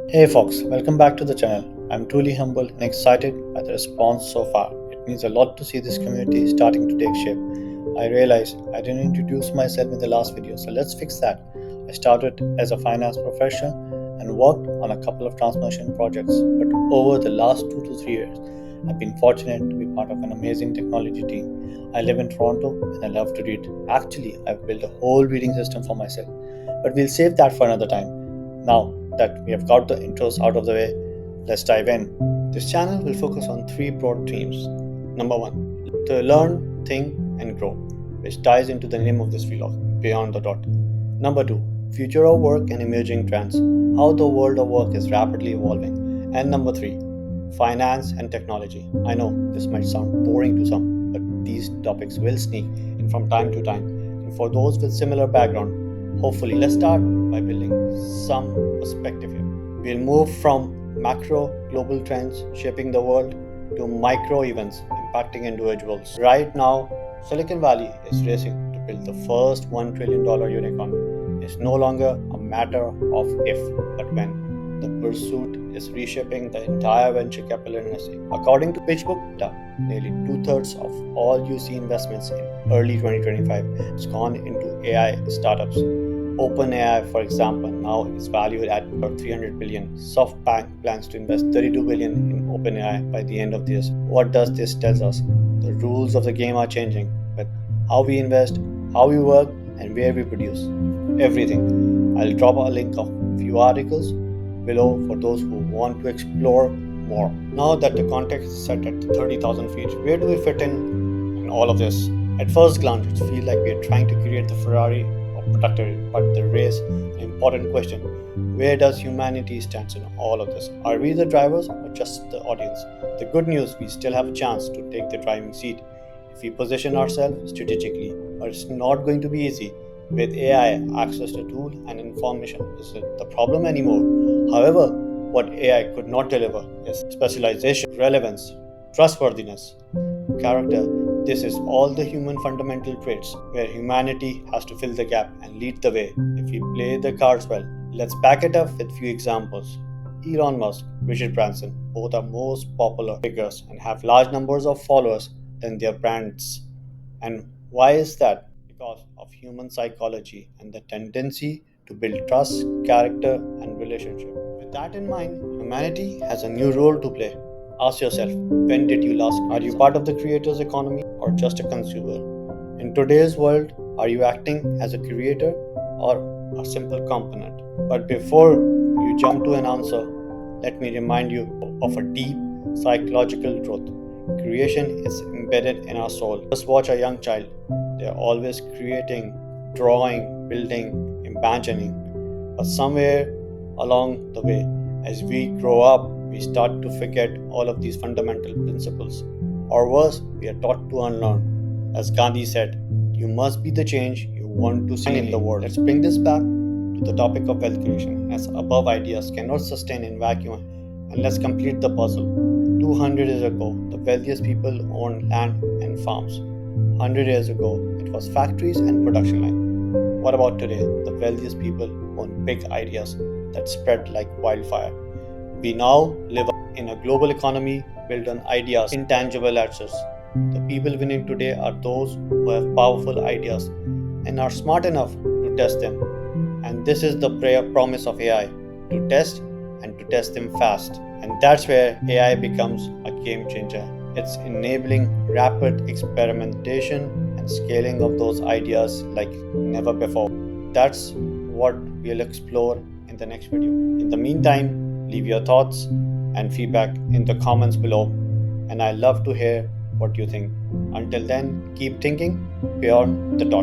Hey folks, welcome back to the channel. I'm truly humbled and excited by the response so far. It means a lot to see this community starting to take shape. I realize I didn't introduce myself in the last video, so let's fix that. I started as a finance professional and worked on a couple of transformation projects, but over the last 2 to 3 years, I've been fortunate to be part of an amazing technology team. I live in Toronto and I love to read. Actually, I've built a whole reading system for myself, but we'll save that for another time. Now that we have got the intros out of the way, let's dive in. This channel will focus on three broad themes. Number one, to learn, think, and grow, which ties into the name of this vlog, Beyond the Dot. Number two, future of work and emerging trends, how the world of work is rapidly evolving. And number three, finance and technology. I know this might sound boring to some, but these topics will sneak in from time to time. And for those with similar background, hopefully, let's start by building some perspective here. We'll move from macro global trends shaping the world to micro events impacting individuals. Right now, Silicon Valley is racing to build the first $1 trillion unicorn. It's no longer a matter of if, but when. The pursuit is reshaping the entire venture capital industry. According to PitchBook data, nearly two-thirds of all UC investments in early 2025 has gone into AI startups. OpenAI, for example, now is valued at about 300 billion. SoftBank plans to invest 32 billion in OpenAI by the end of this. What does this tell us? The rules of the game are changing, but how we invest, how we work, and where we produce everything. I'll drop a link of few articles below for those who want to explore more. Now that the context is set at 30,000 feet, where do we fit in all of this? At first glance, it feels like we are trying to create the Ferrari of productivity, but the race, an important question. Where does humanity stand in all of this? Are we the drivers or just the audience? The good news, we still have a chance to take the driving seat if we position ourselves strategically, but it's not going to be easy. With AI, access to tool and information isn't the problem anymore. However, what AI could not deliver is specialization, relevance, trustworthiness, character. This is all the human fundamental traits where humanity has to fill the gap and lead the way if we play the cards well. Let's back it up with few examples. Elon Musk, Richard Branson, both are most popular figures and have large numbers of followers than their brands. And why is that? Because of human psychology and the tendency to build trust, character, and relationship. With that in mind, humanity has a new role to play. Ask yourself, when did you last? Are you part of the creator's economy or just a consumer? In today's world, are you acting as a creator or a simple component? But before you jump to an answer, let me remind you of a deep psychological truth. Creation is embedded in our soul. Just watch a young child. They are always creating, drawing, building, imagining. But somewhere along the way, as we grow up, we start to forget all of these fundamental principles. Or worse, we are taught to unlearn. As Gandhi said, you must be the change you want to see in the world. Let's bring this back to the topic of wealth creation, as above ideas cannot sustain in vacuum, and let's complete the puzzle. 200 years ago, the wealthiest people owned land and farms. 100 years ago, it was factories and production line. What about today? The wealthiest people own big ideas that spread like wildfire. We now live in a global economy built on ideas, intangible assets. The people winning today are those who have powerful ideas and are smart enough to test them. And this is the prayer promise of AI, to test and to test them fast. And that's where AI becomes a game changer. It's enabling rapid experimentation and scaling of those ideas like never before. That's what we'll explore in the next video. In the meantime, leave your thoughts and feedback in the comments below, and I love to hear what you think. Until then, keep thinking beyond the dot.